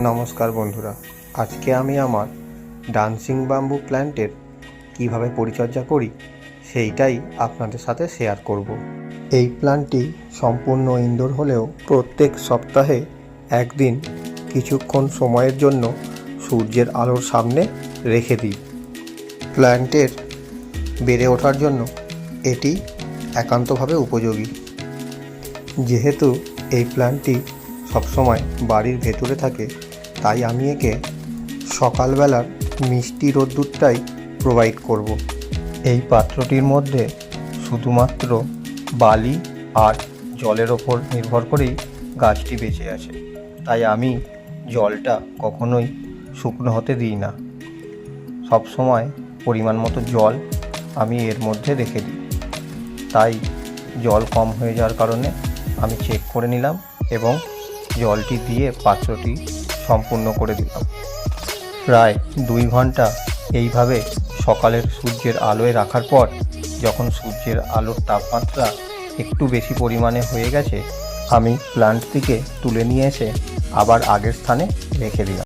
নমস্কার বন্ধুরা, আজকে আমি আমার ডান্সিং বাম্বু প্ল্যান্টের কিভাবে পরিচর্যা করি সেইটাই আপনাদের সাথে শেয়ার করব। এই প্ল্যান্টটি সম্পূর্ণ ইনডোর হলেও প্রত্যেক সপ্তাহে একদিন কিছুক্ষণ সময়ের জন্য সূর্যের আলোর সামনে রেখে দিই। প্ল্যান্টের বেড়ে ওঠার জন্য এটি একান্তভাবে উপযোগী। যেহেতু এই প্ল্যান্টটি সবসময় বাড়ির ভেতরে থাকে, তাই আমি একে সকালবেলার মিষ্টি রোদ্দুরটাই প্রোভাইড করব। এই পাত্রটির মধ্যে শুধুমাত্র বালি আর জলের ওপর নির্ভর করেই গাছটি বেঁচে আছে, তাই আমি জলটা কখনোই শুকনো হতে দিই না। সবসময় পরিমাণ মতো জল আমি এর মধ্যে রেখে দিই। তাই জল কম হয়ে যাওয়ার কারণে আমি চেক করে নিলাম এবং জলটি দিয়ে পাত্রটি সম্পূর্ণ করে দিলাম। প্রায় 2 ঘন্টা এইভাবে সকালের সূর্যের আলোয় রাখার পর যখন সূর্যের আলোর তাপমাত্রা একটু বেশি পরিমাণে হয়ে গেছে, আমি প্ল্যান্টটিকে তুলে নিয়ে এসে আবার আগের স্থানে রেখে দিলাম।